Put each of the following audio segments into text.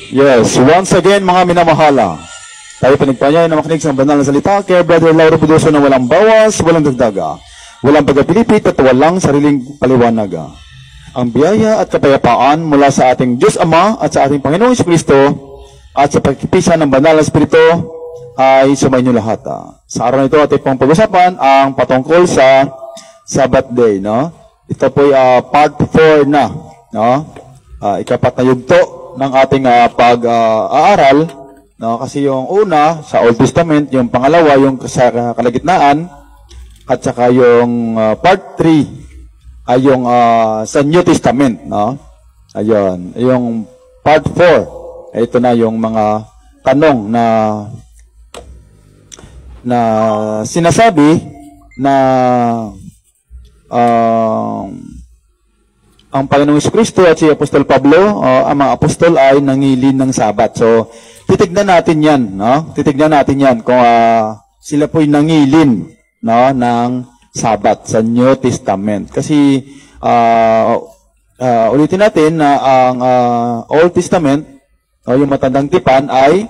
Yes, once again mga minamahala, tayo pinagpanyay na makinig sa banal na salita kay Brother Lauro Pudoso na walang bawas, walang dagdaga, walang pagpipilipit at walang sariling paliwanaga. Ang biyaya at kapayapaan mula sa ating Diyos Ama at sa ating Panginoong Jesucristo at sa pagkipisa ng banal na Espiritu ay sumainyo lahat. Sa araw na ito ating pong pag-usapan ang patungkol sa Sabbath Day. No? Ito po ay part 4 na. No? Ikapat na yugto ng ating pag-aaral, no? Kasi yung una sa Old Testament, yung pangalawa yung sa kalagitnaan, at saka yung part 3 ay yung sa New Testament, no? Ayun, yung part 4, ito na yung mga tanong na sinasabi na ang Panginoong Jesucristo at si Apostol Pablo, ang mga apostol ay nangilin ng Sabat. So, titignan natin yan, no? Titignan natin yan kung sila po'y nangilin, no, ng Sabat sa New Testament. Kasi, ulitin natin na ang Old Testament, yung matandang tipan ay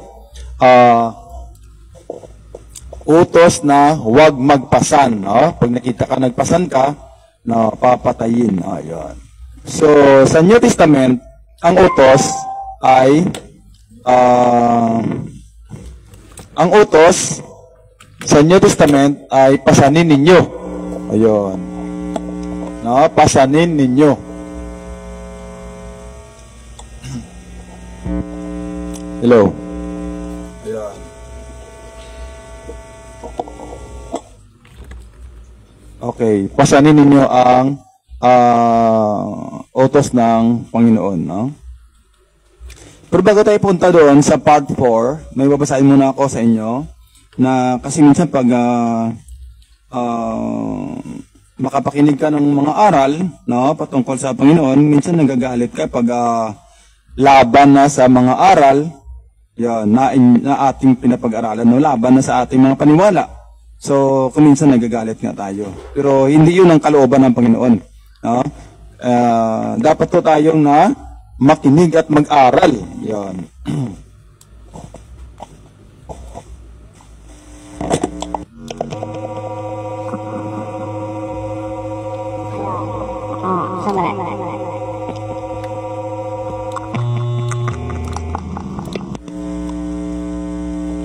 utos na huwag magpasan, no? Pag nakita ka, nagpasan ka, no, papatayin. Ayun. So, sa New Testament, ang utos ay, ang utos sa New Testament ay pasanin ninyo. Ayun. No, pasanin ninyo. Hello. Ayun. Okay, pasanin ninyo ang utos ng Panginoon, no? Pero bago tayo punta doon sa part 4, may babasahin muna ako sa inyo na kasi minsan pag makapakinig ka ng mga aral, no, patungkol sa Panginoon, minsan nagagalit ka pag laban na sa mga aral, yan, na ating pinapag-aralan, no, laban na sa ating mga paniwala. So, kung minsan nagagalit nga tayo. Pero hindi yun ang kalooban ng Panginoon. No? Dapat po tayong na makinig at mag-aral. Yan.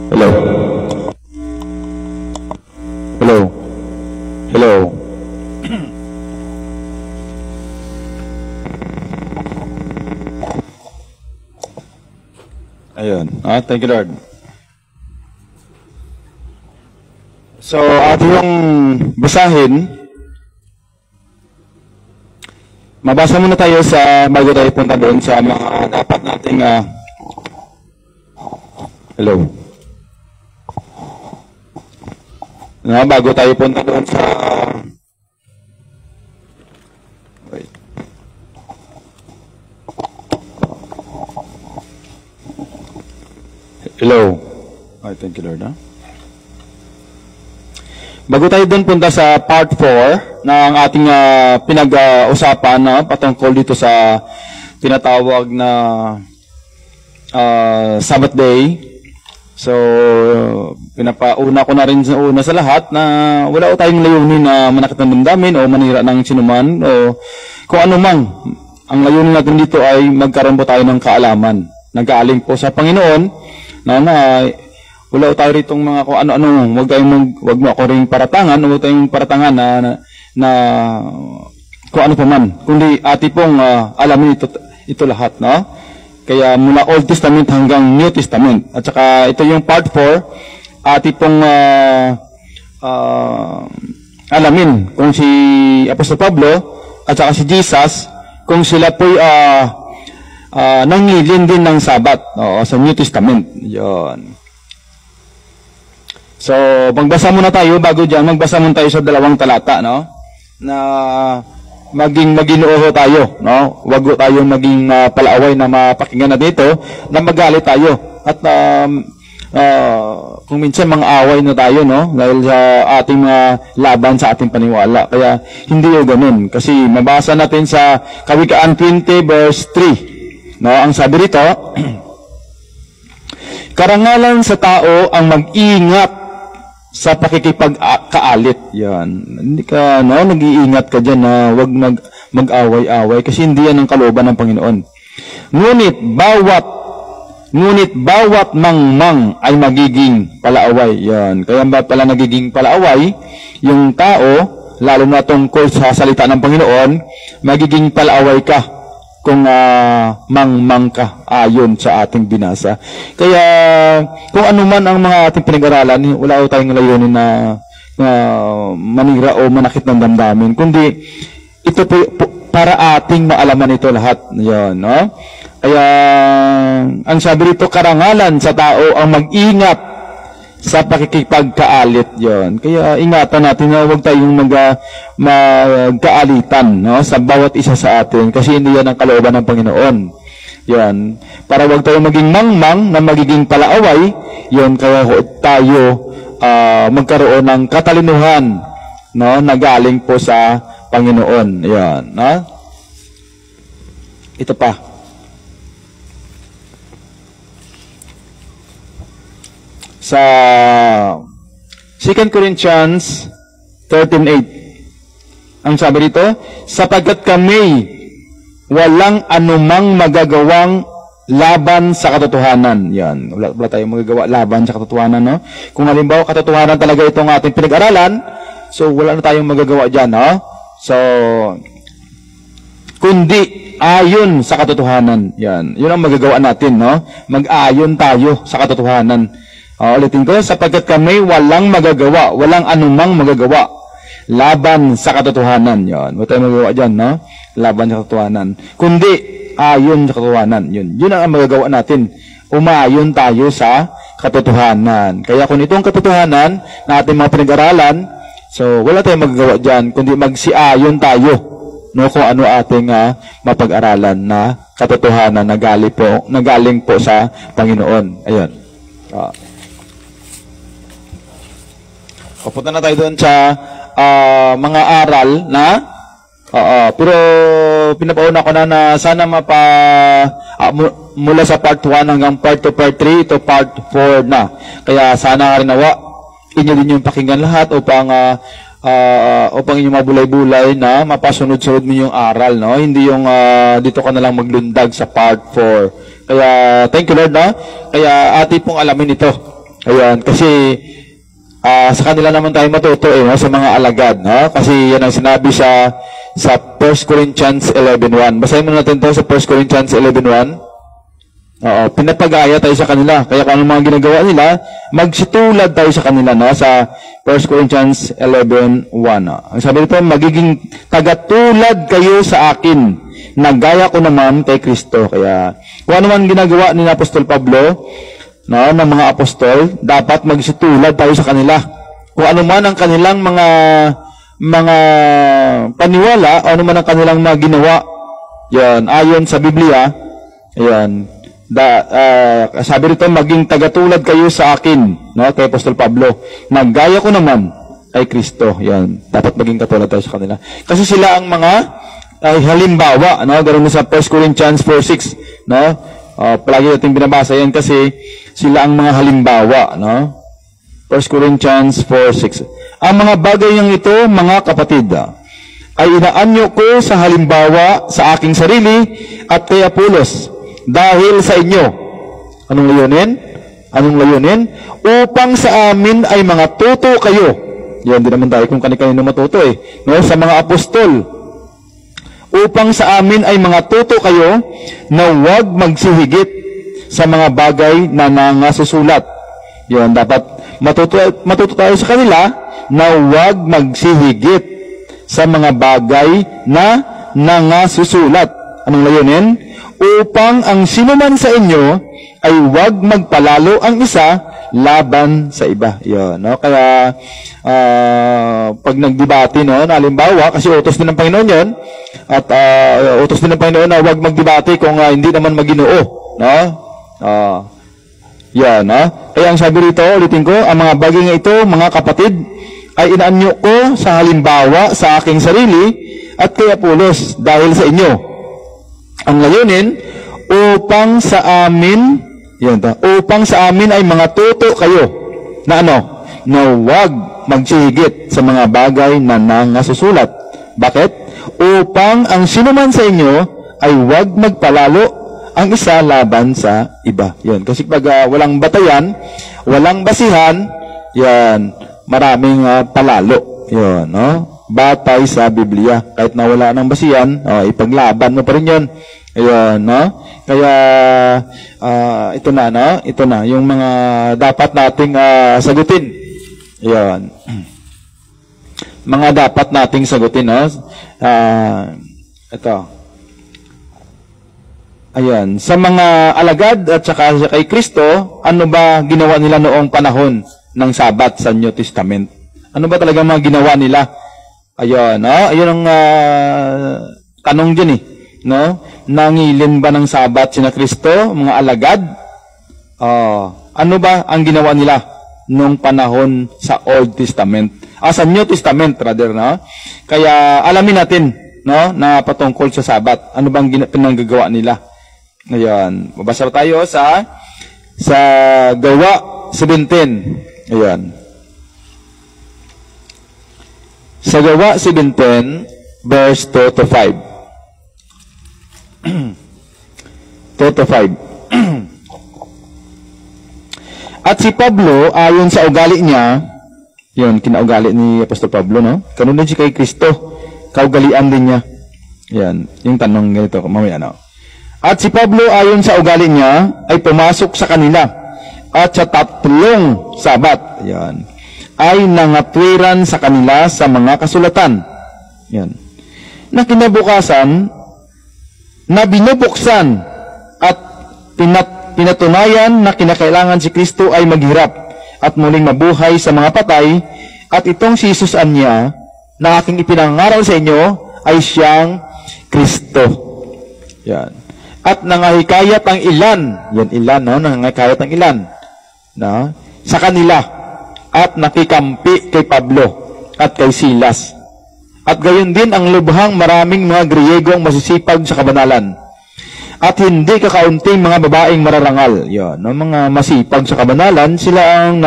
Hello. Hello. Hello. Ayun. Thank you, Lord. So, ating basahin. Mabasa muna tayo sa bago tayo punta doon sa mga dapat nating hello. Bago tayo punta doon sa wait. Hello. Ay, thank you, Lord. Bago tayo doon punta sa part 4 ng ating pinag-usapan patungkol dito sa tinatawag na Sabbath Day. So, pinapauna ko na rin sa lahat na wala ko tayong layunin na manakit ng damdamin o manira ng sinuman o kung ano man. Ang layunin natin dito ay magkaroon po tayo ng kaalaman. Nag-aaling po sa Panginoon na wala ko tayo ritong mga kung ano-ano. Wag mo ako rin paratangan o wag tayong paratangan na kung ano pa man. Kundi ati pong alamin ito lahat, no? Kaya mula Old Testament hanggang New Testament. At saka ito yung part 4, ati pong alamin kung si Apostol Pablo at saka si Jesus, kung sila po'y nangilin din ng Sabat sa New Testament. Yun. So, magbasa muna tayo bago dyan. Magbasa muna tayo sa 2 talata, no? Na maging maginoo tayo, no? Wag ho tayong maging palaaway na mapakinggan natin ito, na magalit tayo. At kung minsan mga away na tayo, no? Dahil sa ating laban sa ating paniwala. Kaya hindi yung ganun. Kasi mabasa natin sa Kawikaan 20 verse 3. No? Ang sabi rito, Karangalan sa tao ang mag-ingat sa pakikipagkaalit. Yan. Hindi ka, nag-iingat ka dyan na huwag mag-away-away kasi hindi yan ang kalooban ng Panginoon. Ngunit bawat mangmang ay magiging palaaway. Yan. Kaya ba pala nagiging palaaway? Yung tao, lalo na tungkol sa salita ng Panginoon, magiging palaaway ka kung mangmang ka ayon sa ating binasa. Kaya kung ano man ang mga ating pinag-aralan, wala ko tayong layunin na manira o manakit ng damdamin, kundi ito po para ating maalaman ito lahat. Yan, no? Kaya ang sabi rito, karangalan sa tao ang mag-ingat sa pakikipagkaalit. Yon. Kaya ingatan natin na huwag tayong magkaalitan, no, sa bawat isa sa atin kasi hindi yan ang kalooban ng Panginoon. Yan. Para huwag tayong maging mangmang na magiging palaaway. Yon, kaya tayo magkaroon ng katalinuhan, no, na galing po sa Panginoon. Yan, no? Ito pa. Sa 2 Corinthians 13:8. Ang sabi dito, sapagkat kami walang anumang magagawang laban sa katotohanan. Yan. Wala tayong magagawa laban sa katotohanan, no? Kung halimbawa katotohanan talaga itong ating pinag-aralan, so wala na tayong magagawa dyan, no? So, kundi ayon sa katotohanan. Yan. Yun ang magagawa natin, no? Mag-ayon tayo sa katotohanan. Ulitin ko, sapagkat kami walang magagawa, walang anumang magagawa laban sa katotohanan. Yan. Wala tayong magagawa dyan, no? Laban sa katotohanan. Kundi ayon sa katotohanan. Yun ang magagawa natin. Umayon tayo sa katotohanan. Kaya kung itong katotohanan na ating mga pinag-aralan, so wala tayong magagawa dyan, kundi magsiayon tayo, no, kung ano ating mapag-aralan na katotohanan na galing po sa Panginoon. Ayun. Papunta na tayo doon sa mga aral na pero pinapauna ko na sana mula sa part 1 hanggang part 2, part 3, ito part 4 na. Kaya sana rin nawa inyo din yung pakinggan lahat upang inyong mabulay-bulay na mapasunod-sunod mo yung aral, no? Hindi yung dito ka na lang maglundag sa part 4. Kaya thank you Lord, no? Kaya atin pong alamin ito. Ayan, kasi sa kanila naman tayo matuto, no? Sa mga alagad, no? Kasi yan ang sinabi sa 1 Corinthians 11:1. Basahin mo natin ito sa 1 Corinthians 11:1. Pinapagaya tayo sa kanila. Kaya kung anong mga ginagawa nila, magsitulad tayo sa kanila, no? Sa 1 Corinthians 11:1. Ang sabi nito, magiging tagatulad kayo sa akin, na gaya ko naman kay Kristo. Kaya kung ano man ginagawa ni Apostol Pablo, no, ng mga apostol, dapat magsitulad tayo sa kanila. Kung ano man ang kanilang mga paniwala, o ano man ang kanilang mga ginawa, yan, ayon sa Biblia, yan, sabi rito, maging tagatulad kayo sa akin, no, kay Apostol Pablo, naggaya ko naman kay Kristo. Yan, dapat maging katulad tayo sa kanila. Kasi sila ang mga halimbawa, no, ganoon sa 1 Corinthians 4:6, no? Palagi natin binabasa yan kasi sila ang mga halimbawa, no? 1 Corinthians 4:6. Ang mga bagay ng ito, mga kapatid, ay inaanyo ko sa halimbawa sa aking sarili at kay Apolos dahil sa inyo. Anong layunin? Anong layunin? Upang sa amin ay mga tuto kayo. Yan, di naman tayo kung kanino matuto, no? Sa mga apostol. Upang sa amin ay mga tuto kayo na huwag magsihigit sa mga bagay na nangasusulat. Yan, dapat matuto tayo sa kanila na huwag magsihigit sa mga bagay na nangasusulat. Anong layunin? Upang ang sinuman sa inyo ay huwag magpalalo ang isa laban sa iba. Yan, no? Kaya pag nagdebate, no, na halimbawa, kasi utos din ng Panginoon yun, at utos din ng Panginoon na huwag magdebate kung hindi naman maginoo, no? Yan, no? Kaya ang sabi rito, ulitin ko, ang mga bagay nga ito, mga kapatid, ay inaanyo ko sa halimbawa sa aking sarili at kay Apolos dahil sa inyo. Ang layunin, upang sa amin Yan ta. Upang sa amin ay mga tuto kayo na ano? Na huwag magsihigit sa mga bagay na nangasusulat. Bakit? Upang ang sinuman sa inyo ay huwag magpalalo ang isa laban sa iba. Yan. Kasi pag walang batayan, walang basihan, yan, maraming palalo. Yan, no? Batay sa Biblia. Kahit na wala ng basihan, ipaglaban mo pa rin yun. Ayun, no? Kaya, ito na, no? Ito na, yung mga dapat nating sagutin. Ayun. Mga dapat nating sagutin, no? Ito. Ayan. Sa mga alagad at saka kay Kristo, ano ba ginawa nila noong panahon ng Sabat sa New Testament? Ano ba talaga mga ginawa nila? Ayun, no? Ayun ang tanong dyan, no? Nangilin ba ng Sabat sina Kristo, mga alagad? Ano ba ang ginawa nila nung panahon sa Old Testament? Sa New Testament, rather, no? Kaya alamin natin, no, na patungkol sa Sabat. Ano bang pinanggagawa nila? Ayan. Mabasa tayo sa Gawa 17. Ayan. Sa Gawa 17, verse 2 to 5. 2 to 5. At si Pablo, ayon sa ugali niya, yun, kinaugali ni Apostol Pablo, no? Kanun din si kay Kristo, kaugalian din niya. Yan, yung tanong ganito, mamaya, no? At si Pablo, ayon sa ugali niya, ay pumasok sa kanila. At sa 3 Sabat, yan, ay nangatwiran sa kanila sa mga kasulatan. Yan. Na kinabukasan, na binubuksan at pinatunayan na kinakailangan si Kristo ay maghirap at muling mabuhay sa mga patay, at itong si Jesus Anya na aking ipinangaral sa inyo ay siyang Kristo. Yan. At nangahikayat ang ilan, yan ilan, no? Nangahikayat ang ilan, no? Sa kanila, at nakikampi kay Pablo at kay Silas. At gayon din ang lubhang maraming mga Griego ang masisipag sa kabanalan. At hindi kakaunting mga babaeng mararangal. Yan, no? Mga masipag sa kabanalan, sila ang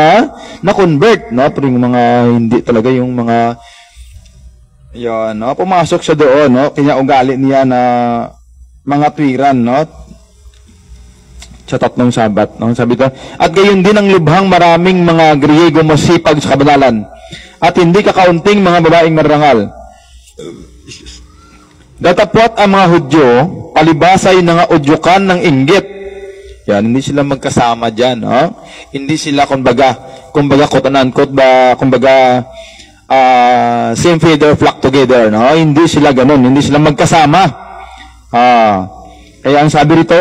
na-convert, no? Pero yung mga hindi talaga yung mga, yan, no? Pumasok siya doon, no? Kanya ugali niya na mga twiran, no? Sa 3 Sabat, no? Sabi ito, at gayon din ang lubhang maraming mga Griego masipag sa kabanalan, at hindi kakaunting mga babaeng mararangal. Datapwat ang mga Hudyo, palibasay na nga udyukan ng inggit. Yan, hindi sila magkasama dyan, no? Hindi sila, kumbaga, same feather flock together, no? Hindi sila ganun, hindi sila magkasama. Kaya ang sabi rito,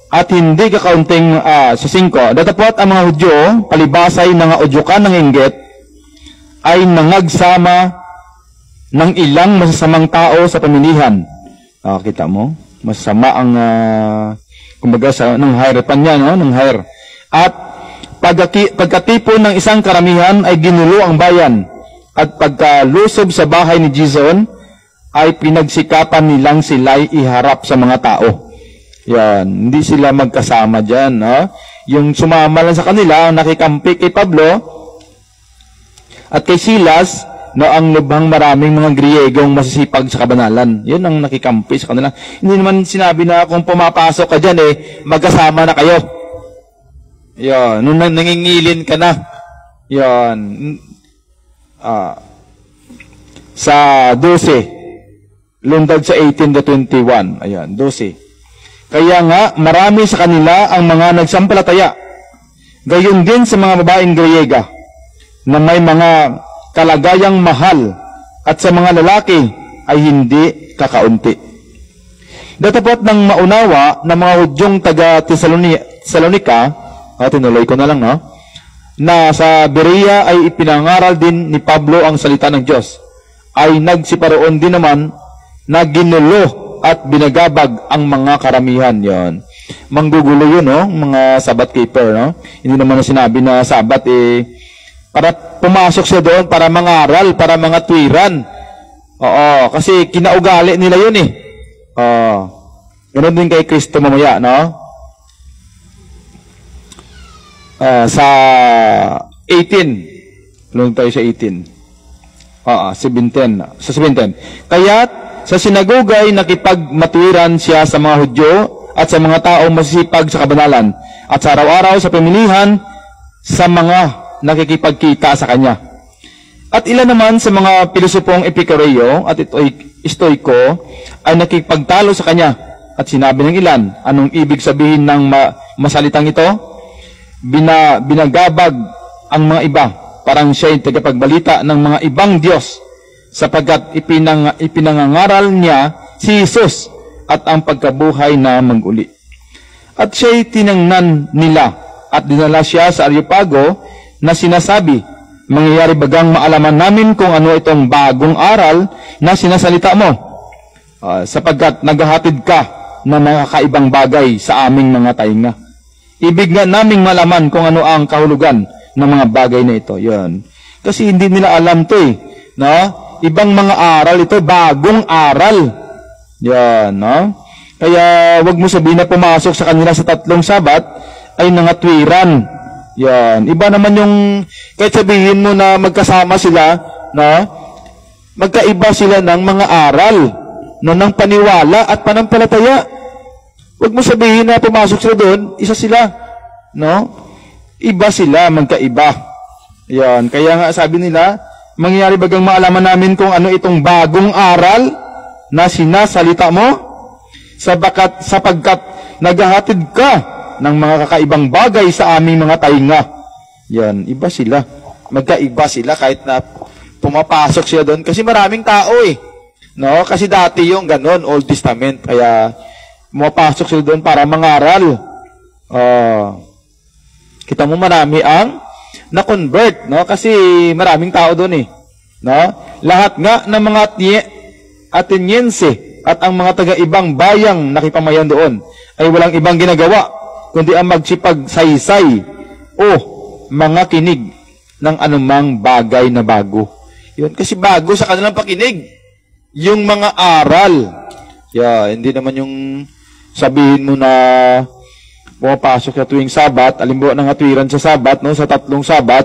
at hindi kakaunting sa 5, datapwat ang mga Hudyo, palibasay na nga udyukan ng inggit, ay nangagsama ng ilang masasamang tao sa pamilihan. Kita mo? Masama ang, kumbaga, ng hirapan niya, no? Ng hire. At pagkatipon ng isang karamihan ay ginulo ang bayan. At pagkalusob sa bahay ni Jason, ay pinagsikapan nilang sila'y iharap sa mga tao. Yan. Hindi sila magkasama dyan, no? Yung sumama lang sa kanila, nakikampi kay Pablo at kay Silas, no, ang lubhang maraming mga Griegong masisipag sa kabanalan. Yun ang nakikampi sa kanila. Hindi naman sinabi na kung pumapasok ka dyan, magkasama na kayo. Yan. Nung nangingilin ka na. Yan. Sa 12. Lundag sa 18 to 21. Ayan, 12. Kaya nga, marami sa kanila ang mga nagsampalataya. Gayon din sa mga babaeng Griega, na may mga kalagayang mahal, at sa mga lalaki ay hindi kakaunti. Datapot ng maunawa ng mga Hudyong taga Tesalonika, tinuloy ko na lang, no? Na sa Berea ay ipinangaral din ni Pablo ang salita ng Diyos, ay nagsiparoon din naman na ginulo at binagabag ang mga karamihan. Yon. Manggugulo yun, no? Mga Sabbath keeper, no? Hindi naman na sinabi na Sabbath, para pumasok siya doon, para mangaral, para mga twiran. Oo, kasi kinaugali nila yun, Ganon din kay Kristo mamaya, no? sa 18. Tulong tayo sa 18. 17. Sa 17. Kaya't sa sinagogay nakipagmatwiran siya sa mga Hudyo at sa mga taong masisipag sa kabanalan at sa araw-araw sa pamilihan sa mga nakikipagkita sa kanya. At ilan naman sa mga pilosopong Epicureo at Stoico ay nakipagtalo sa kanya. At sinabi ng ilan, anong ibig sabihin ng masalitang ito? Binagabag ang mga iba, parang siya'y tagapagbalita ng mga ibang Diyos, sapagkat ipinangangaral niya si Jesus at ang pagkabuhay na mag-uli. At siya'y tinangnan nila at dinala siya sa Areopago na sinasabi, mangyayari bagang maalaman namin kung ano itong bagong aral na sinasalita mo, sapagkat naghahatid ka ng mga kaibang bagay sa aming mga tainga. Ibig nga naming malaman kung ano ang kahulugan ng mga bagay na ito. Yan. Kasi hindi nila alam to eh. No? Ibang mga aral ito, bagong aral. Yan. No? Kaya wag mo sabihin na pumasok sa kanila sa 3 Sabat ay nangatwiran. Yan. Iba naman yung, kahit sabihin mo na magkasama sila, no? Magkaiba sila ng mga aral, no? Ng paniwala at panampalataya. Huwag mo sabihin na pumasok sila doon, isa sila, no? Iba sila, magkaiba. Yan. Kaya nga sabi nila, mangyayari bagang maalaman namin kung ano itong bagong aral na sinasalita mo, sapagkat naghahatid ka ng mga kakaibang bagay sa aming mga tainga. Yan, iba sila. Magkaiba sila kahit na pumapasok sila doon. Kasi maraming tao eh. No? Kasi dati yung ganon, Old Testament. Kaya pumapasok sila doon para mangaral. Kita mo marami ang na-convert. No? Kasi maraming tao doon eh. No? Lahat nga ng mga Ateniense at ang mga taga-ibang bayang nakipamayan doon ay walang ibang ginagawa kundi ang magsipagsaysay o mga kinig ng anumang bagay na bago. Yun, kasi bago sa kanilang pakinig. Yung mga aral. Hindi naman yung sabihin mo na pumapasok sa tuwing Sabat, alimbawa ng atwiran sa Sabat, no, sa 3 Sabat,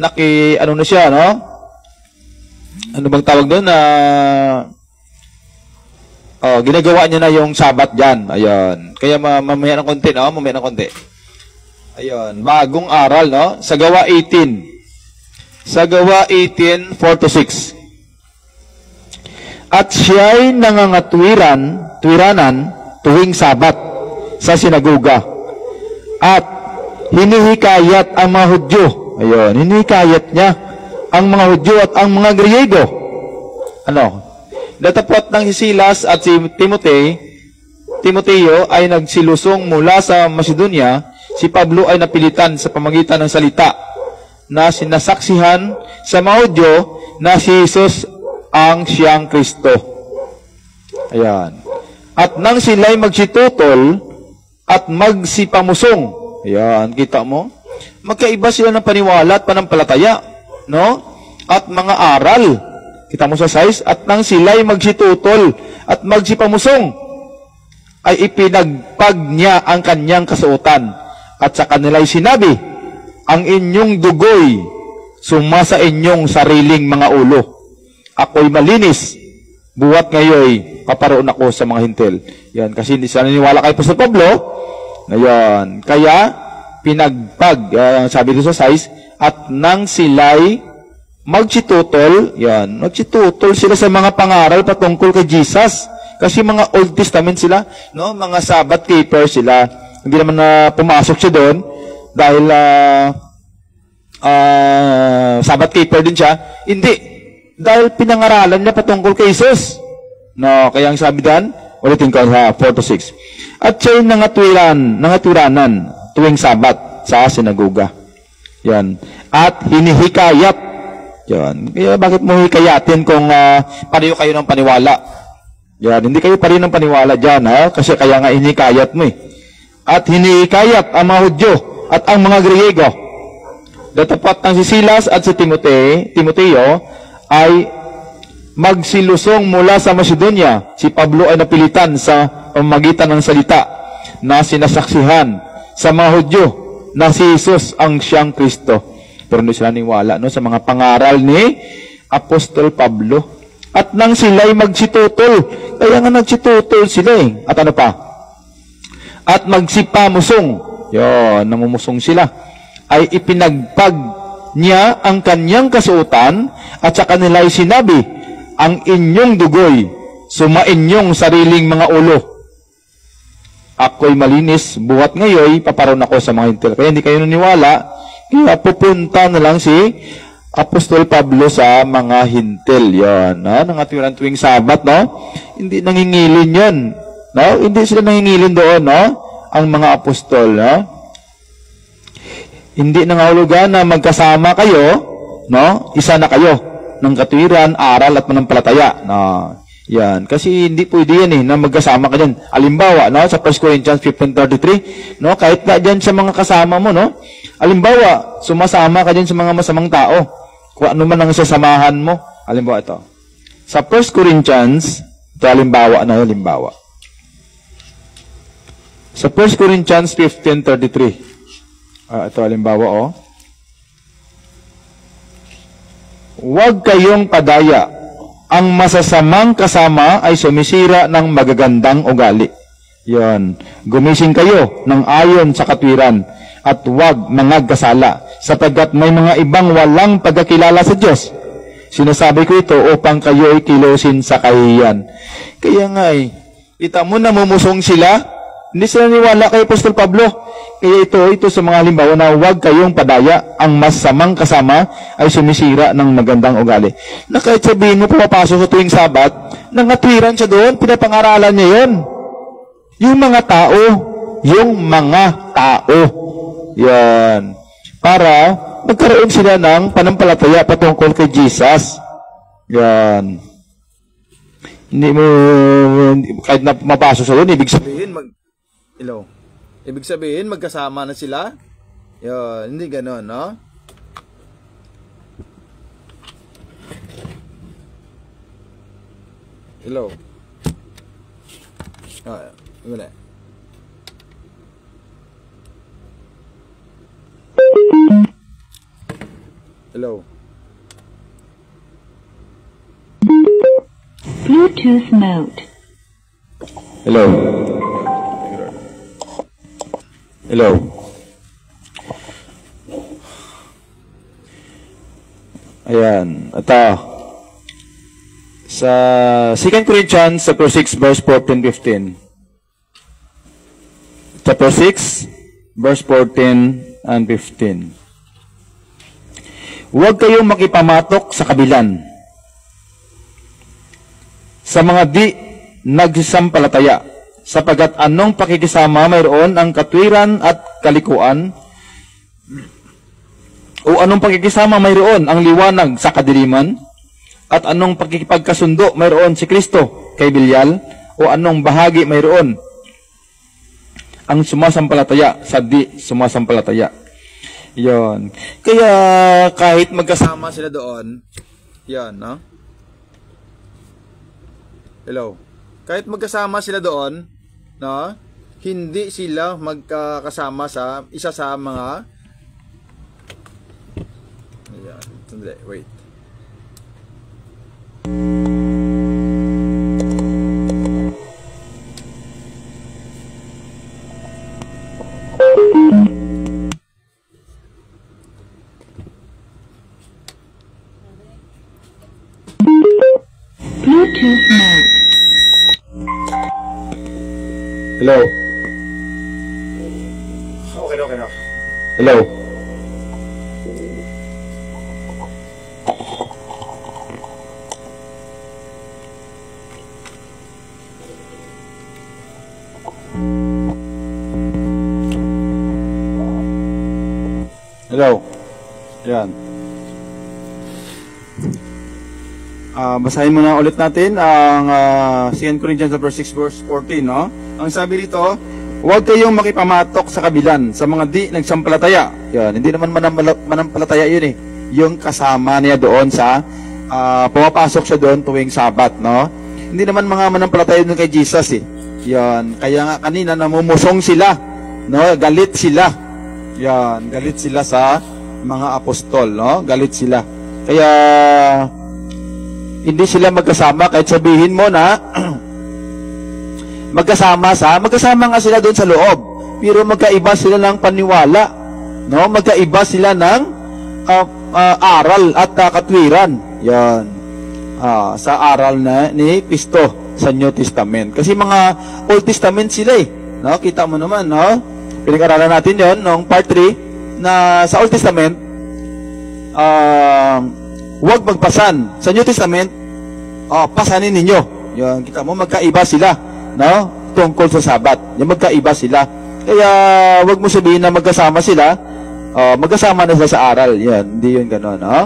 ano na siya, no? Ano bang tawag doon na ginagawa niya na yung Sabat dyan. Ayun. Kaya mamaya ng konti, no? Mamaya ng konti. Ayun. Bagong aral, no? Sa Gawa 18. Sa Gawa 18, 4-6. At siya'y nangangatwiranan tuwing Sabat sa sinagoga. At hinihikayat ang mga Hudyo. Ayun. Hinihikayat niya ang mga Hudyo at ang mga Griego. Ano? Datapot ng si Silas at si Timoteo ay nagsilusong mula sa Macedonia. Si Pablo ay napilitan sa pamagitan ng salita na sinasaksihan sa mga Hudyo na si Jesus ang siyang Kristo. Ayan. At nang sila'y magsitutol at magsipamusong. Ayan, kita mo? Magkaiba sila ng paniwala at panampalataya. No? At mga aral. Kita mo sa 6, at nang sila'y magsitutol at magsipamusong, ay ipinagpag niya ang kanyang kasuotan. At sa kanila'y sinabi, ang inyong dugoy sumasa inyong sariling mga ulo. Ako'y malinis, buhat ngayoy, paparoon ako sa mga hintil. Yan, kasi hindi sila naniwala kay Pastor Pablo. Ngayon, kaya pinagpag, sabi dito sa 6, at nang sila'y magsitutol, yan, magsitutol sila sa mga pangaral patungkol kay Jesus. Kasi mga Old Testament sila, no? Mga Sabbath keeper sila. Hindi naman na pumasok siya doon dahil Sabbath keeper din siya. Hindi. Dahil pinangaralan niya patungkol kay Jesus. No, kaya ang sabi doon, ulitin ko sa 4-6. At siya'y nangatwiranan tuwing Sabat sa sinagoga. Yan. At hinihikayat. Yan. Kaya bakit mo hikayatin kung pareho kayo ng paniwala? Yan. Hindi kayo pareho ng paniwala dyan, ha? Kasi kaya nga hinihikayat mo eh. At hinihikayat ang mga Hudyo at ang mga Griego. Datapat ng si Silas at si Timoteo ay magsilusong mula sa Macedonia. Si Pablo ay napilitan sa pamamagitan ng salita na sinasaksihan sa mga Hudyo na si Jesus ang siyang Kristo. Pero hindi sila niwala no, sa mga pangaral ni Apostol Pablo. At nang sila'y magsitutol, kaya nga nagsitutol sila eh. At ano pa? At magsipamusong, yun, namumusong sila, ay ipinagpag niya ang kanyang kasuotan at sa kanila ay sinabi, ang inyong dugoy, sumainyong sariling mga ulo. Ako'y malinis, buhat ngayon, paparoon ako sa mga hintil. Kaya hindi kayo naniwala, kaya pupunta na lang si Apostol Pablo sa mga hintil. Yan, no? Nang tuwing Sabat, no? Hindi nangingilin yun. No? Hindi sila nangingilin doon, no? Ang mga apostol, no? Hindi nangahulugan na magkasama kayo, no? Isa na kayo ng katwiran, aral at manampalataya. No? Yan. Kasi hindi pwede yan na magkasama ka dyan. Alimbawa, no? Sa 1 Corinthians 15:33, no? Kahit na dyan sa mga kasama mo, no? Alimbawa, sumasama ka dyan sa mga masamang tao. Kung ano man ang sasamahan mo. Alimbawa ito. Sa 1 Corinthians, ito alimbawa na yun, alimbawa. Sa 1 Corinthians 15:33. Ito alimbawa, oh. Huwag kayong padaya. Ang masasamang kasama ay sumisira ng magagandang ugali. Yon. Gumising kayo ng ayon sa katwiran at huwag mangagkasala sapagkat may mga ibang walang pagkakilala sa Diyos. Sinasabi ko ito upang kayo ay kilusin sa kahihiyan. Kaya nga kita mo namumusong sila, hindi sila niwala kay Apostol Pablo. Kaya ito sa mga halimbawa na huwag kayong padaya, ang masamang kasama ay sumisira ng magandang ugali. Na kahit sabihin mo pumapasok sa tuwing Sabat, nangatwiran siya doon, pinapangaralan niya yun. Yung mga tao, yan. Para magkaroon sila ng panampalataya patungkol kay Jesus. Yan. Hindi mo, kahit na mapasok sa doon, ibig sabihin, ibig sabihin, magkasama na sila. Yan, hindi ganon, no? Hello. Wala. Hello. Bluetooth mode. Hello. Hello. Ayan. Ito. Sa 2 Corinthians chapter 6 verse 14-15. Chapter 6 verse 14 and 15. Huwag kayong makipamatok sa kabilan, sa mga di nagsasampalataya, sapagat anong pakikisama mayroon ang katwiran at kalikuan, o anong pakikisama mayroon ang liwanag sa kadiliman, at anong pakikipagkasundo mayroon si Kristo kay Belial, o anong bahagi mayroon ang sumasampalataya sa di sumasampalataya. Yon. Kaya kahit magkasama sila doon, yan, no? Hello. Kahit magkasama sila doon, no? Hindi sila magkakasama sa isa sa mga Ayan, wait. Bluetooth mode. Hello. Okay na. Hello. Hello. Yan. Basahin muna ulit natin ang 2 Corinthians 6 verse 14, no? Ang sabi dito, huwag kayong makipamatok sa kabilan, sa mga di nagsampalataya. Yan, hindi naman manampalataya yun eh. Yung kasama niya doon sa, pumapasok siya doon tuwing Sabat, no? Hindi naman mga manampalataya doon kay Jesus eh. Yan, kaya nga kanina namumusong sila no? Galit sila. Yan, galit sila sa mga apostol, no? Galit sila. Kaya hindi sila magkasama kahit sabihin mo na magkasama nga sila doon sa loob. Pero magkaiba sila ng paniwala, no? Magkaiba sila ng aral at katwiran. Yan. Sa aral na ni Kristo sa New Testament. Kasi mga Old Testament sila eh. No? Kita mo naman, no? Pinag-aralan natin yon nung part 3 na sa Old Testament huwag magpasan. Sa New Testament, pasanin ninyo. Yan, kita mo, magkaiba sila, no? Tungkol sa Sabat. Yung magkaiba sila. Kaya, huwag mo sabihin na magkasama sila, magkasama na sila sa aral. Yan, hindi yun gano'n, no?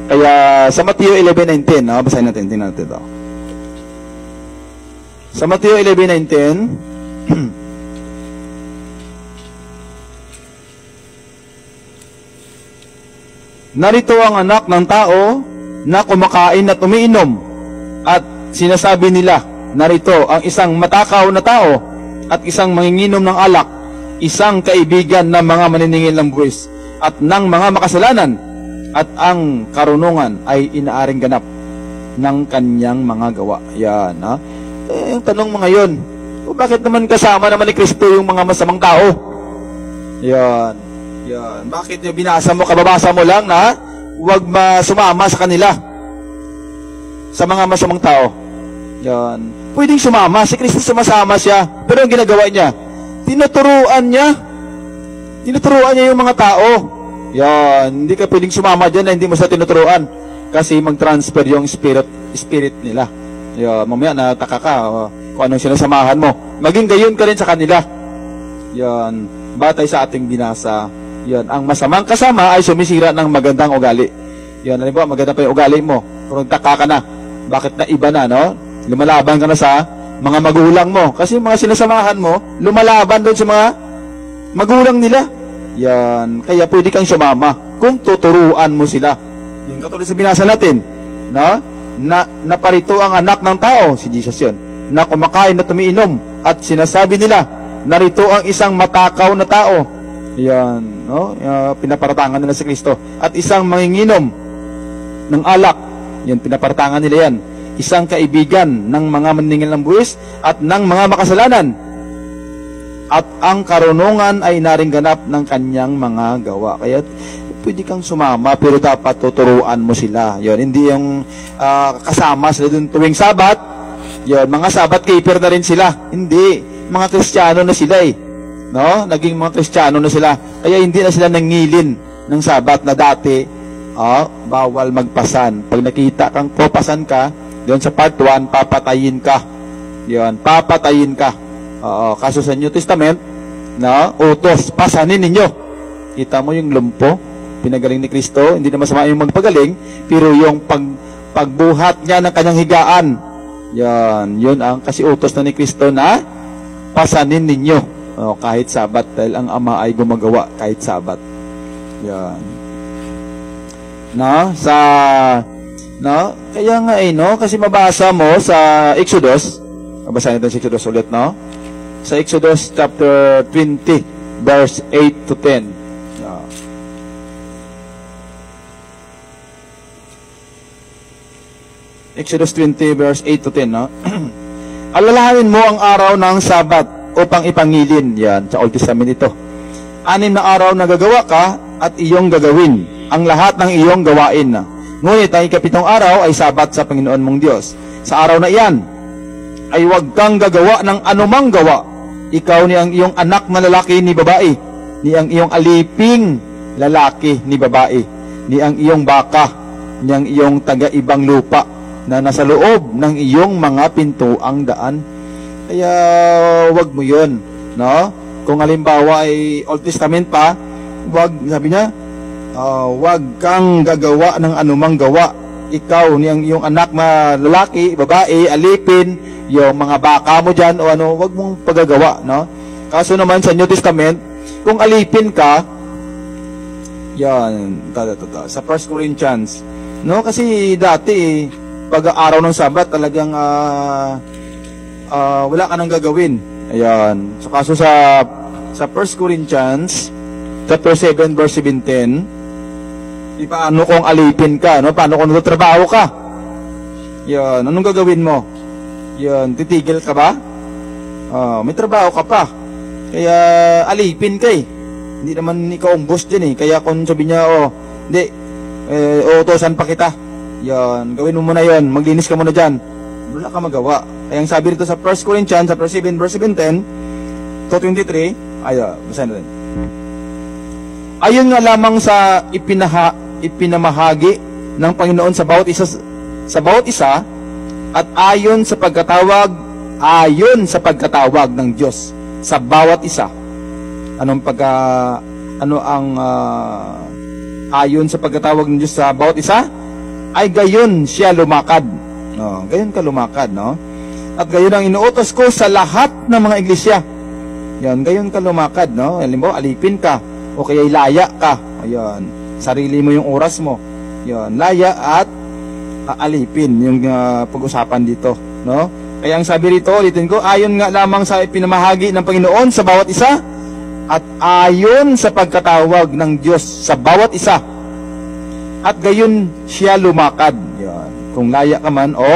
Kaya, sa Mateo 11:19, no? Basahin natin, tingnan natin ito. Sa Mateo 11:19, narito ang anak ng tao na kumakain at umiinom at sinasabi nila, narito ang isang matakaw na tao at isang manginginom ng alak, isang kaibigan ng mga maniningil ng buwis at ng mga makasalanan, at ang karunungan ay inaaring ganap ng kanyang mga gawa. Yan, ha? Yung tanong mga yun, bakit naman kasama naman ni Kristo yung mga masamang tao? Yan. Yan. Bakit yung binasa mo, kababasa mo lang na huwag sumama sa kanila, sa mga masamang tao? Yan. Pwedeng sumama. Si Kristo sumasama siya. Pero ang ginagawa niya, tinuturuan niya yung mga tao. Yan. Hindi ka pwedeng sumama dyan na hindi mo sa tinuturuan. Kasi mag-transfer yung spirit nila. Yan. Mamaya nataka ka kung anong sinasamahan mo. Maging gayon ka rin sa kanila. Yan. Batay sa ating binasa. Yan, ang masamang kasama ay sumisira ng magandang ugali. Yan, alam mo, maganda pa yung ugali mo. Kung nagtaka ka na, bakit na iba na, no? Lumalaban ka na sa mga magulang mo. Kasi yung mga sinasamahan mo, lumalaban doon sa mga magulang nila. Yan, kaya pwede kang sumama kung tuturuan mo sila. Yung katulad sa binasa natin, no? Naparito ang anak ng tao, si Jesus yun, na kumakain at umiinom, at sinasabi nila, narito ang isang matakaw na tao. Yan, no? Pinaparatangan nila si Kristo. At isang manginginom ng alak. Yan, pinaparatangan nila yan. Isang kaibigan ng mga maniningil ng buwis at ng mga makasalanan. At ang karunungan ay naring ganap ng kanyang mga gawa. Kaya pwede kang sumama, pero dapat tuturuan mo sila. Yan, hindi yung kasama sila dun tuwing Sabat. Yan, mga Sabat keeper na rin sila. Hindi, mga Kristiyano na sila eh. No? Naging mga Kristiyano na sila. Kaya hindi na sila nangilin ng Sabat na dati, bawal magpasan. Pag nakita kang popasan ka, doon sa part 1, papatayin ka. Yan, papatayin ka. Kaso sa New Testament, no? Utos, pasanin ninyo. Kita mo yung lumpo, pinagaling ni Kristo, hindi na masama yung magpagaling, pero yung pagbuhat niya ng kanyang higaan, yan, yun ang kasi utos na ni Kristo na pasanin ninyo. Kahit Sabat, dahil ang Ama ay gumagawa kahit Sabat. Yan. No? Kaya nga no? Kasi mabasa mo sa Exodus, mabasahin natin sa Exodus ulit, no? Sa Exodus chapter 20, verse 8 to 10. Yeah. Exodus 20, verse 8 to 10, no? Alalahanin mo ang araw ng Sabat upang ipangilin. Yan, sa Old Testament ito. 6 na araw na gagawa ka at iyong gagawin ang lahat ng iyong gawain. Ngunit ang 7 araw ay Sabat sa Panginoon mong Diyos. Sa araw na iyan ay huwag kang gagawa ng anumang gawa. Ikaw ni ang iyong anak na lalaki ni babae, ni ang iyong aliping lalaki ni babae, ni ang iyong baka, ni ang iyong taga-ibang lupa na nasa loob ng iyong mga pintuang daan. Kaya wag mo yun, no? Kung halimbawa ay Old Testament pa, wag, sabi niya, wag kang gagawa ng anumang gawa. Ikaw, niyang iyong anak na lalaki, babae, alipin, yung mga baka mo dyan, o ano, wag mong paggagawa, no? Kaso naman sa New Testament, kung alipin ka, yan, sa 1 Corinthians, no? Kasi dati, pag araw ng Sabat, talagang, wala ka nang gagawin. Ayan. So, kaso sa sa 1 Corinthians chapter 7 verse 17, paano kung alipin ka, no? Paano kung nagtatrabaho ka? Yan, anong gagawin mo? Yan, titigil ka ba? May trabaho ka pa. Kaya alipin ka eh. Hindi naman ikaw ang boss din eh. Kaya kung sabi niya, hindi, uutosan pa kita. Yan, gawin mo muna yon, maglinis ka muna dyan. Wala ka magawa. Kaya ang sabi rito sa 1 Corinthians chapter 7 verse 17 to 23, basahin natin. Ayon nga lamang sa ipinamahagi ng Panginoon sa bawat isa at ayon sa pagkatawag ng Diyos sa bawat isa. Ayon sa pagkatawag ng Diyos sa bawat isa ay gayon siya lumakad. Gayon ka lumakad, no? At gayon ang inuutos ko sa lahat ng mga iglesia. Yan, gayon ka lumakad, no? Halimbawa, alipin ka o kaya laya ka. Ayan, sarili mo yung oras mo. Yan, laya at alipin yung pag-usapan dito, no? Kaya ang sabi rito, ulitin ko, ayon nga lamang sa ipinamahagi ng Panginoon sa bawat isa at ayon sa pagkatawag ng Diyos sa bawat isa. At gayon siya lumakad. Yan. Kung laya ka man o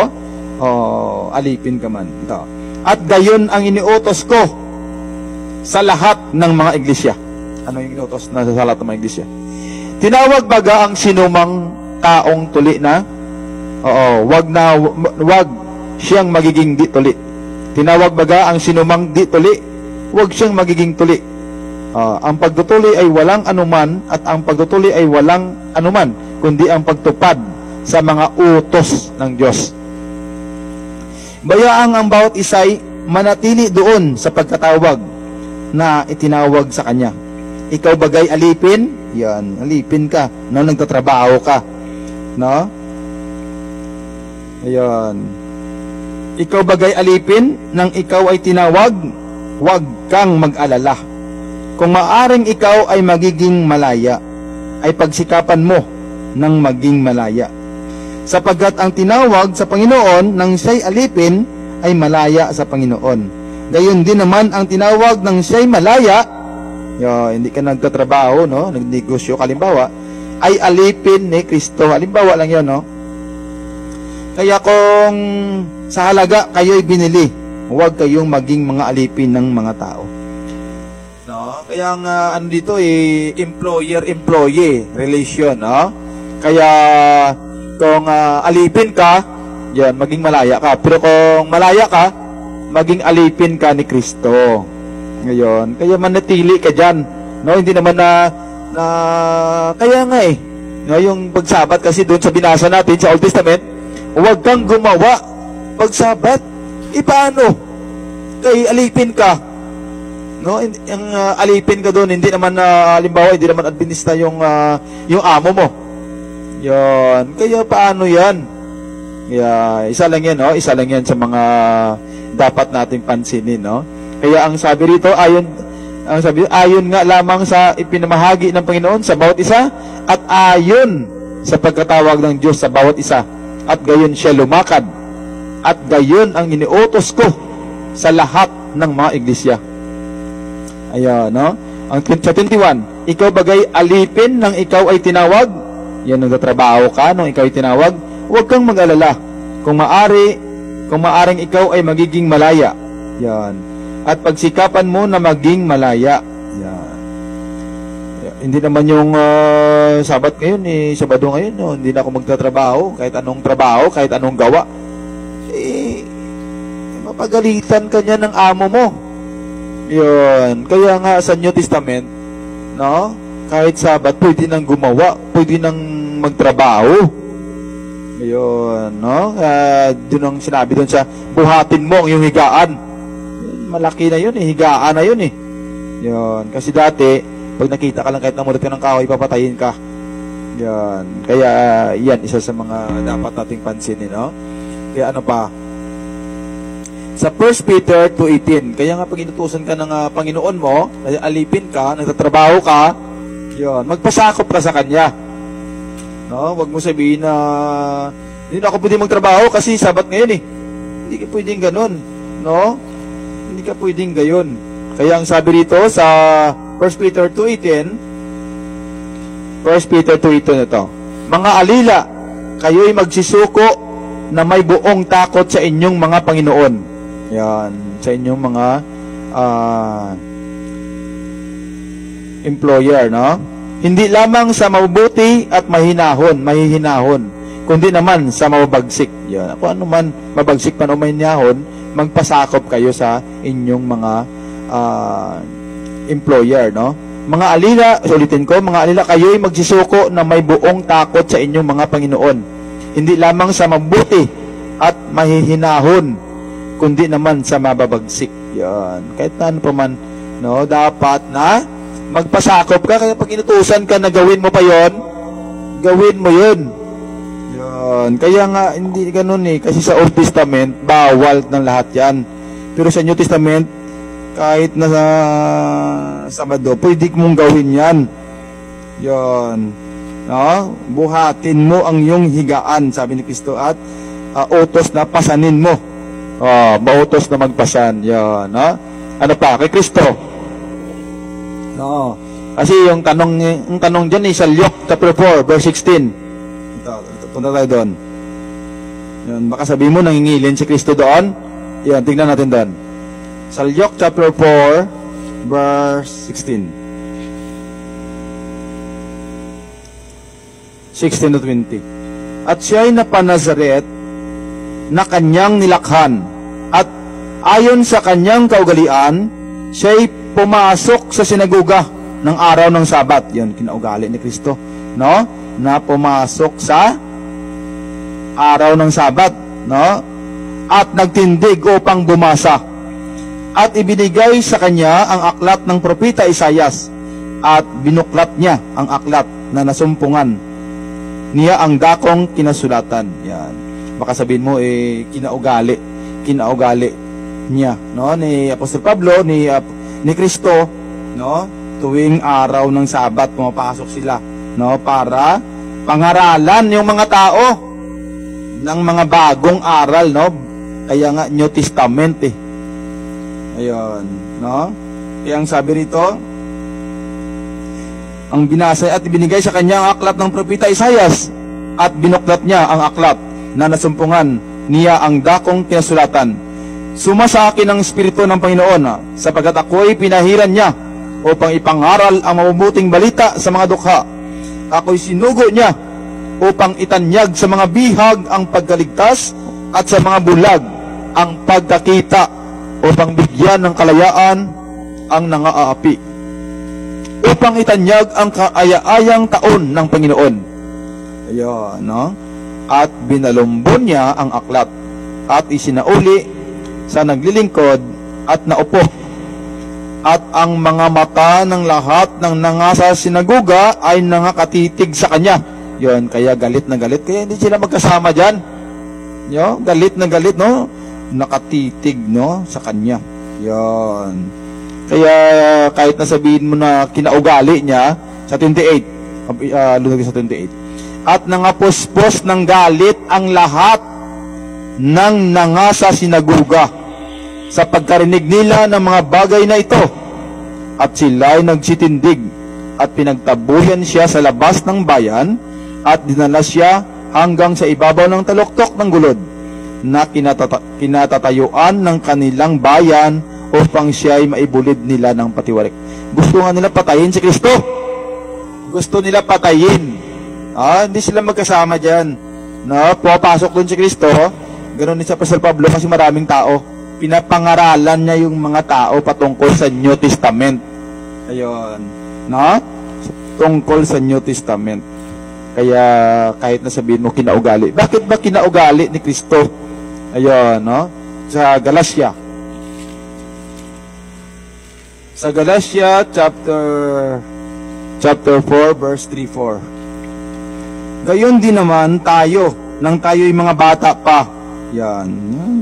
alipin ka man. Ito. At gayon ang iniutos ko sa lahat ng mga iglesia. Ano yung iniutos na sa lahat ng mga iglesia? Tinawag baga ang sinumang taong tuli na? Wag siyang magiging di tuli. Tinawag baga ang sinumang di tuli? Wag siyang magiging tuli. Ang pagtutuli ay walang anuman at ang pagtutuli ay walang anuman kundi ang pagtupad sa mga utos ng Diyos. Bayaang ang bawat isa'y manatili doon sa pagkatawag na itinawag sa kanya. Ikaw bagay alipin? Yan, alipin ka. No, nagtatrabaho ka. No? Ayan. Ikaw bagay alipin nang ikaw ay tinawag? Huwag kang mag-alala. Kung maaring ikaw ay magiging malaya, ay pagsikapan mo ng maging malaya. Sapagkat ang tinawag sa Panginoon nang siya'y alipin ay malaya sa Panginoon. Gayon din naman ang tinawag nang siya'y malaya, hindi ka nagtatrabaho, no? Nagnegosyo, halimbawa, ay alipin ni Kristo. Halimbawa lang yun, no? Kaya kung sa halaga kayo'y binili, huwag kayong maging mga alipin ng mga tao. No? Kaya nga dito employer-employee relation, no? Kaya kung alipin ka, yan, maging malaya ka. Pero kung malaya ka, maging alipin ka ni Kristo. Ngayon, kaya manatili ka dyan. No? Hindi naman kaya nga no, yung pagsabat kasi doon sa binasa natin sa Old Testament, huwag kang gumawa pagsabat. Paano? Kay alipin ka. No, yung alipin ka doon, hindi naman halimbawa, hindi naman administra yung amo mo. Yan. Kaya paano yan? Kaya isa lang yan, no? Isa lang yan sa mga dapat nating pansinin, no? Kaya ang sabi rito, ayon nga lamang sa ipinamahagi ng Panginoon sa bawat isa at ayon sa pagkatawag ng Diyos sa bawat isa. At gayon siya lumakad. At gayon ang iniutos ko sa lahat ng mga iglesia. Ayan, no? Ang sa 21, ikaw bagay alipin nang ikaw ay tinawag? Yan, nagtatrabaho ka nung ikaw ay tinawag? Huwag kang mag-alala. Kung maaring ikaw ay magiging malaya. Yan. At pagsikapan mo na maging malaya. Yan. Hindi naman yung Sabat ngayon, Sabado ngayon, no? Hindi na ako magtatrabaho. Kahit anong trabaho, kahit anong gawa. Mapagalitan ka niya ng amo mo. Yun. Kaya nga sa New Testament, no? Kahit Sabat, pwede nang gumawa, pwede nang magtrabaho. Yun, no? Doon ang sinabi doon sa buhatin mo ang iyong higaan. Malaki na yun, higaan na yun, Yun. Kasi dati, pag nakita ka lang kahit namulat ka ng kahoy, papatayin ka. Yan. Kaya, yan, isa sa mga dapat nating pansinin, no? Kaya ano pa? Sa 1 Peter 2:18, kaya nga pag inutusan ka ng Panginoon mo, alipin ka, nagtatrabaho ka, yun, magpasakop ka sa Kanya. No? Huwag mo sabihin na, hindi na ako pwede magtrabaho kasi Sabat ngayon, Hindi ka pwedeng ganun. No? Hindi ka pwedeng gayon. Kaya ang sabi rito sa 1 Peter 2:18, 1 Peter 2:18 ito, mga alila, kayo'y magsisuko na may buong takot sa inyong mga Panginoon. Yan, sa inyong mga employer, no? Hindi lamang sa mabubuti at mahihinahon, kundi naman sa mababagsik. Yan. Kung ano man, mabagsik man o mahihinahon, magpasakop kayo sa inyong mga employer, no? Mga alila, ulitin ko, mga alila, kayo'y magsisuko na may buong takot sa inyong mga Panginoon. Hindi lamang sa mabuti at mahihinahon, kundi naman sa mababagsik. Yan. Kahit na ano pa man, no, dapat na magpasakop ka. Kaya pag inutusan ka na gawin mo pa yon, gawin mo yun. Yan. Kaya nga, hindi ganun eh. Kasi sa Old Testament, bawal ng lahat yan. Pero sa New Testament, kahit na sa Sabado, pwede mong gawin yan. Yan. No? Buhatin mo ang iyong higaan, sabi ni Kristo, at utos na pasanin mo. Mautos na magpasan. Yan. No? Ano pa? Kay Kristo. No. Kasi yung tanong dyan sa Luke chapter 4, verse 16. Punta tayo doon. Yan. Baka sabihin mo, nangingilin si Kristo doon. Yan, tingnan natin doon. Sa Luke chapter 4, verse 16. 16 to 20. At siya'y napanazaret na kanyang nilakhan. At ayon sa kanyang kaugalian, siya'y pumasok sa sinagoga ng araw ng Sabat. Yan, kinaugali ni Kristo. No? Na pumasok sa araw ng Sabat. No? At nagtindig upang bumasa. At ibinigay sa kanya ang aklat ng propeta Isayas. At binuklat niya ang aklat na nasumpungan niya ang dakong kinasulatan. Yan. Baka sabihin mo, kinaugali niya, no? Ni Apostol Pablo, ni Kristo, no? Tuwing araw ng Sabat, pumapasok sila, no? Para pangaralan yung mga tao ng mga bagong aral, no? Kaya nga, New Testament, Ayun, no? Kaya ang sabi rito, ang binasa at ibinigay sa kanya ang aklat ng propeta Isayas at binuklat niya ang aklat na nasumpungan niya ang dakong kinasulatan. Suma sa akin ang Espiritu ng Panginoon sapagkat ako'y pinahiran niya upang ipangaral ang mabubuting balita sa mga dukha. Ako'y sinugo niya upang itanyag sa mga bihag ang pagkaligtas at sa mga bulag ang pagkakita, upang bigyan ng kalayaan ang nangaapi, upang itanyag ang kaaya-ayang taon ng Panginoon. Ayun, no? At binalumbon niya ang aklat at isinauli sa naglilingkod at naupo. At ang mga mata ng lahat ng nangasa sinagoga ay nangakatitig sa kanya. Yun, kaya galit na galit. Kaya hindi sila magkasama dyan. Yo, galit na galit, no? Nakatitig, no? Sa kanya. Yun. Kaya kahit na sabihin mo na kinaugali niya, sa 28, lunag sa 28, at nangapuspos ng galit ang lahat ng nangasa sinagoga sa pagkarinig nila ng mga bagay na ito, at sila'y nagsitindig at pinagtabuyan siya sa labas ng bayan at dinala siya hanggang sa ibabaw ng taluktok ng gulod na kinatatayuan ng kanilang bayan upang siya'y maibulid nila ng patiwarik. Gusto nga nila patayin si Kristo. Gusto nila patayin. Hindi sila magkasama dyan. No? Pumapasok doon si Kristo. Ganun din sa Apostol Pablo kasi maraming tao. Pinapangaralan niya yung mga tao patungkol sa New Testament. Ayun. No? Tungkol sa New Testament. Kaya kahit na sabihin mo kinaugali. Bakit ba kinaugali ni Kristo? Ayun, no? Sa Galatia. Sa Galatia chapter 4 verse 3-4. Gayon din naman tayo, nang tayo'y mga bata pa. Yan,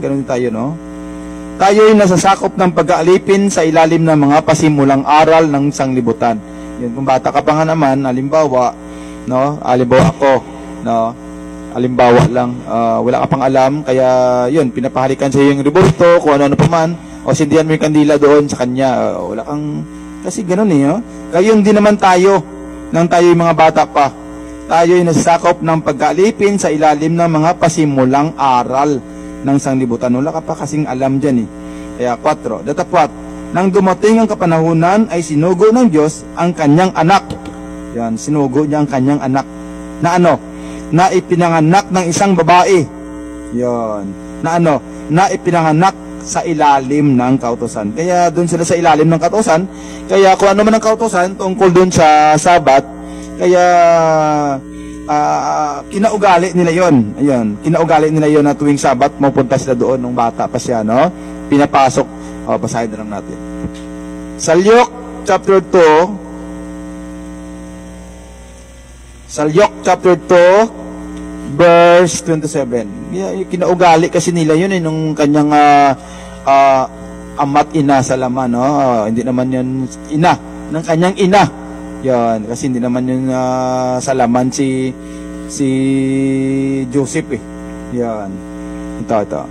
ganun tayo, no? Tayo'y nasasakop ng pag-aalipin sa ilalim ng mga pasimulang aral ng sanglibutan. Yan, kung bata ka pa nga naman, halimbawa, no? Halimbawa ako, no? Halimbawa lang, wala ka pang alam, kaya yun, pinapahalikan sa iyo yung revolto, kung ano-ano pa man, O sindihan mo yung kandila doon sa kanya. Wala kang, kasi ganun eh. Oh. Gayon din naman tayo, nang tayo yung mga bata pa. Tayo ay nasakop ng pagkaalipin sa ilalim ng mga pasimulang aral ng sanglibutan. Wala ka pa kasing alam dyan eh. Kaya 4. Datapwat, nang dumating ang kapanahunan ay sinugo ng Diyos ang kanyang anak. Yan, sinugo niya ang kanyang anak. Na ano? Na ipinanganak ng isang babae. Yan. Na ano? Na ipinanganak sa ilalim ng kautusan. Kaya doon sila sa ilalim ng kautusan. Kaya kung ano man ang kautusan tungkol doon sa Sabat, kaya kinaugali nila yon. Ayun, kinaugali nila yon na tuwing Sabat mapunta sila doon nung bata pa siya, no? Pinapasok. Basahin na lang natin. Salyok chapter 2. Salyok chapter 2 verse 27. Kinaugali kasi nila yun nung kanyang ama't ina sa laman, no? Hindi naman yun ina ng kanyang ina. Yan, kasi hindi naman yun sa laman si Joseph eh. Yan. Ito.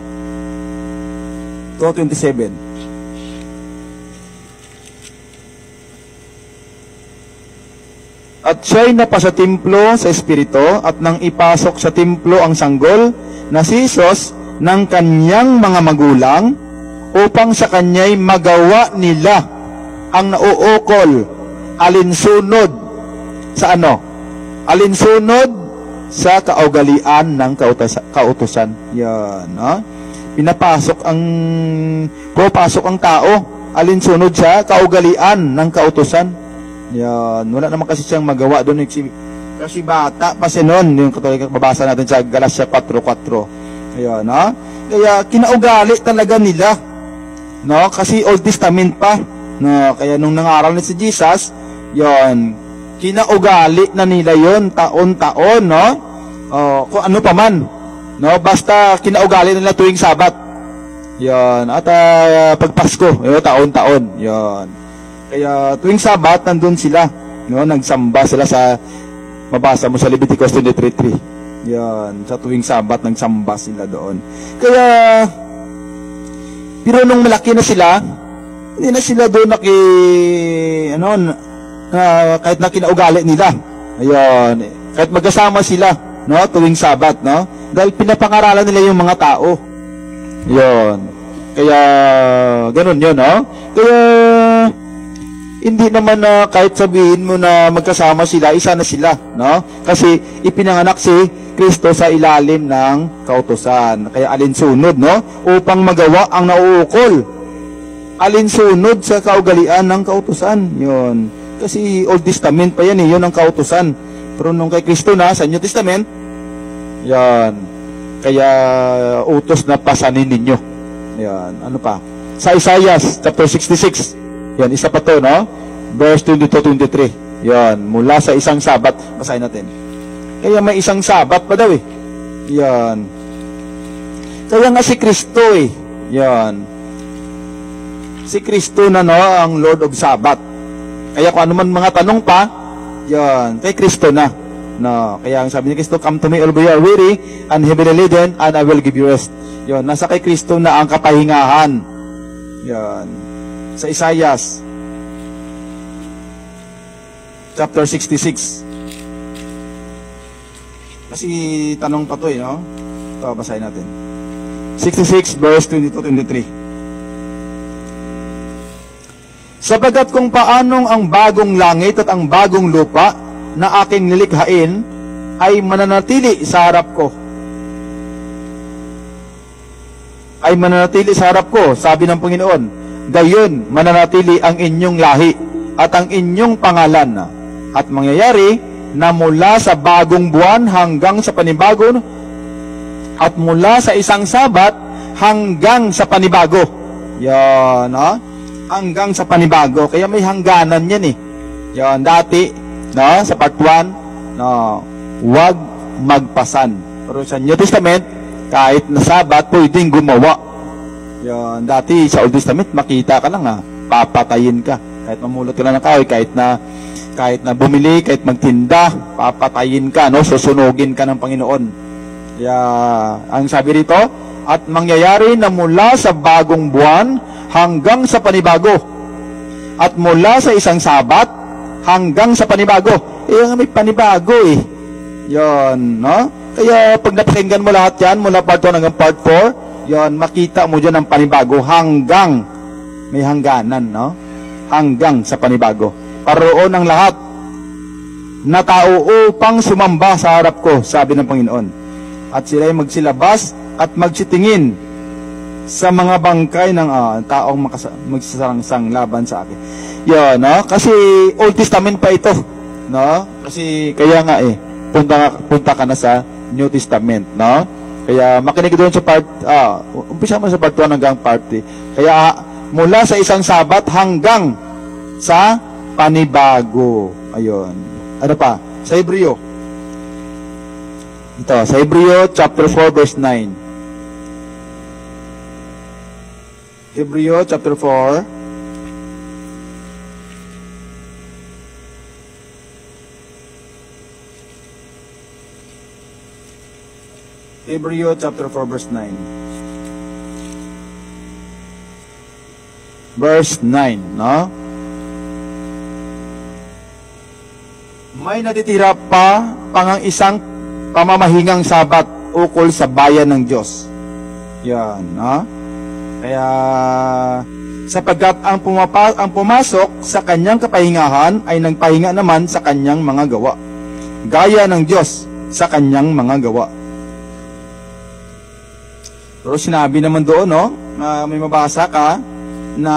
2:27. At siya'y napasa templo sa Espiritu, at nang ipasok sa templo ang sanggol na si Jesus ng kanyang mga magulang, upang sa kanya'y magawa nila ang nauukol, alinsunod sa ano? Alinsunod sa kaugalian ng kautusan. Yan, ha? Pumapasok ang tao, alinsunod sa kaugalian ng kautusan. Yan, wala naman kasi siyang magawa doon. Kasi bata pa siya noon, yung babasa natin sa Galatia 4:4. Ayan, ha? Kaya kinaugali talaga nila. No? Kasi Old Testament pa. No? Kaya nung nangaral na si Jesus, yon, kinaugali na nila yon taon-taon, no? Kung ano pa man, no? Basta kinaugali nila tuwing Sabat. Yon, at pag Pasko, taon-taon. Yon. Kaya tuwing Sabat nandun sila, no? Nagsamba sila sa, mabasa mo sa Leviticus 23:3. Yan, sa tuwing Sabat nagsamba sila doon. Kaya pero nung malaki na sila, hindi na sila doon kahit na kinaugali nila. Ayun, kahit magkasama sila, no, tuwing Sabat, no? Dahil pinapangaralan nila yung mga tao. Ayun. Kaya ganoon 'yon, no? Kaya hindi naman kahit sabihin mo na magkasama sila, isa na sila, no? Kasi ipinanganak si Kristo sa ilalim ng kautusan. Kaya alinsunod, no? Upang magawa ang nauukol. Alinsunod sa kaugalian ng kautusan. 'Yon. Kasi Old Testament pa yan, yun ang kautusan. Pero nung kay Kristo na, sa New Testament, yan. Kaya utos na pasanin ninyo. Yan. Ano pa? Sa Isaiah chapter 66. Yan, isa pa to, no? Verse 22-23. Yan, mula sa isang Sabat. Basahin natin. Kaya may isang Sabat pa daw eh. Yan. Kaya nga si Kristo eh. Yan. Si Kristo na, no, ang Lord of Sabbath. Kaya kung ano man mga tanong pa, yan, kay Kristo na. No, kaya ang sabi ni Kristo, come to me all who are weary and heavily laden, and I will give you rest. Yan, nasa kay Kristo na ang kapahingahan. Yan. Sa Isaiah chapter 66. Kasi tanong pa to eh, no? Ito, basahin natin. 66 verse 22-23. Sapagat kung paanong ang bagong langit at ang bagong lupa na aking nilikhain ay mananatili sa harap ko. Ay mananatili sa harap ko, sabi ng Panginoon, gayon mananatili ang inyong lahi at ang inyong pangalan. At mangyayari na mula sa bagong buwan hanggang sa panibago at mula sa isang Sabat hanggang sa panibago. Yan, ha? Hanggang sa panibago. Kaya may hangganan yan eh. Yan, dati, no, sa part 1, no, huwag magpasan. Pero sa New Testament, kahit na Sabat, pwedeng gumawa. Yan, dati sa Old Testament, makita ka lang, papatayin ka. Kahit mamulot ka lang ng kahoy, kahit na bumili, kahit magtinda, papatayin ka, no, susunugin ka ng Panginoon. Kaya, ang sabi rito, at mangyayari na mula sa bagong buwan hanggang sa panibago. At mula sa isang sabat hanggang sa panibago. May panibago eh. Yon, no? Kaya pag napakinggan mo lahat yan, mula part 1 hanggang part 4, yon, makita mo dyan ang panibago hanggang, may hangganan, no? Hanggang sa panibago. Paroon ang lahat na tao upang sumamba sa harap ko, sabi ng Panginoon. At sila'y magsilabas at magsitingin sa mga bangkay ng taong magsasarangsang laban sa akin. Yan, no? Kasi Old Testament pa ito, no? Kasi kaya nga punta ka na sa New Testament, no? Kaya makinig doon sa part, umpisa mo sa part 1 hanggang part 3. Kaya mula sa isang sabat hanggang sa panibago. Ayun. Ano pa? Sa Hebreo. Ito, sa Hebreo chapter 4 verse 9. Hebreo chapter 4 Hebreo chapter 4 verse 9. Verse 9, no? May natitira pa pangang isang pamamahingang sabat ukol sa bayan ng Diyos. Yan, no? Kaya sapagkat ang pumasok sa kanyang kapahingahan ay nagpahinga naman sa kanyang mga gawa. Gaya ng Diyos sa kanyang mga gawa. Pero sinabi naman doon, no, may mabasa ka na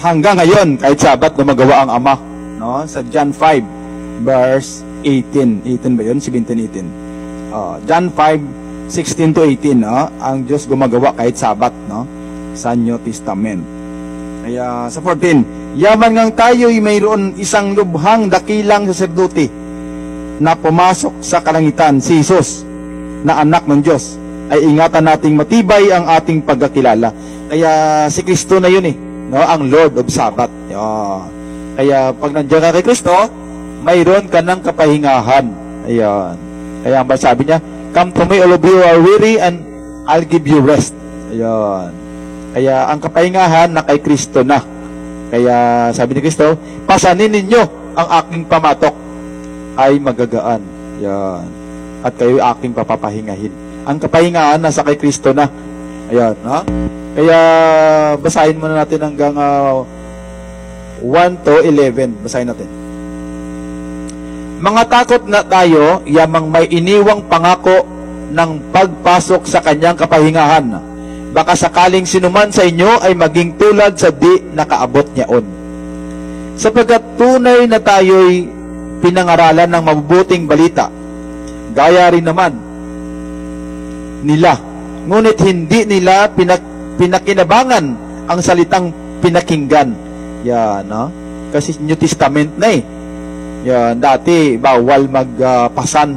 hanggang ngayon kahit sabat gumagawa ang Ama, no, sa John 5 verse 18. 18 ba 'yun? 17, 18. John 5:16 to 18, no, ang Diyos gumagawa kahit sabat, no, sa New Testament. Kaya sa 14, yaman ngang tayo'y mayroon isang lubhang dakilang saserdote na pumasok sa kalangitan, si Jesus na anak ng Diyos. Ay ingatan nating matibay ang ating pagkakilala. Kaya si Kristo na yun no? Ang Lord of Sabbath. Kaya pag nandiyan ka kay Kristo, mayroon ka ng kapahingahan. Ayan. Kaya ang sabi niya, come to me all of you are weary and I'll give you rest. Ayan. Kaya ang kapahingahan na kay Kristo na. Kaya sabi ni Kristo, pasanin ninyo ang aking pamatok ay magagaan. Ayan. At kayo aking papapahingahin. Ang kapahingaan nasa kay Kristo na. Ayan, ha? Kaya basahin muna natin hanggang 1 to 11. Basahin natin. Mga takot na tayo, yamang may iniwang pangako ng pagpasok sa kanyang kapahingahan. Baka sakaling sinuman sa inyo ay maging tulad sa di nakaabot niyaon. Sapagkat tunay na tayo'y pinangaralan ng mabubuting balita. Gaya rin naman nila. Ngunit hindi nila pinakinabangan ang salitang pinakinggan. Yan, no? Kasi New Testament na Yan, dati bawal magpasan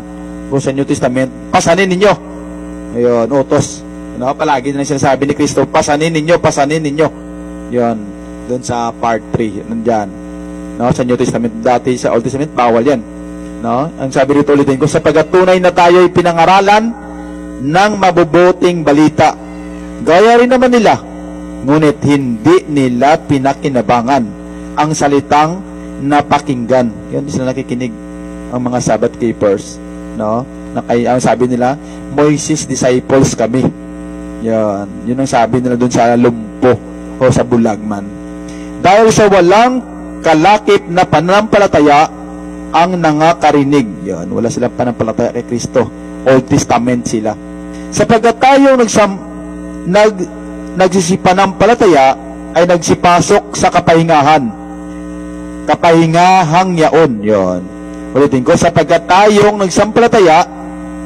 sa New Testament. Pasanin ninyo. Ayun, utos. No? Palagi na sinasabi ni Kristo, pasanin ninyo, pasanin ninyo. Yan, doon sa part 3, nandiyan. No? Sa New Testament, dati sa Old Testament, bawal yan. No? Ang sabi rito ulitin ko, sapagkat tunay na tayo'y pinangaralan ng mabubuting balita. Gaya rin naman nila, ngunit hindi nila pinakinabangan ang salitang napakinggan. Yan, di sila nakikinig ang mga Sabbath keepers. No? Ang sabi nila, Moises disciples kami. Yan, yun ang sabi nila dun sa lumpo o sa bulagman. Dahil sa walang kalakip na pananampalataya ang nangakarinig. Yan, wala silang pananampalataya kay Kristo. Old Testament sila. Sapagkat tayong nagsisipanampalataya ay nagsipasok sa kapahingahan. Kapahingahang yaon. Yun. Ulitin ko, sapagkat tayong nagsampalataya,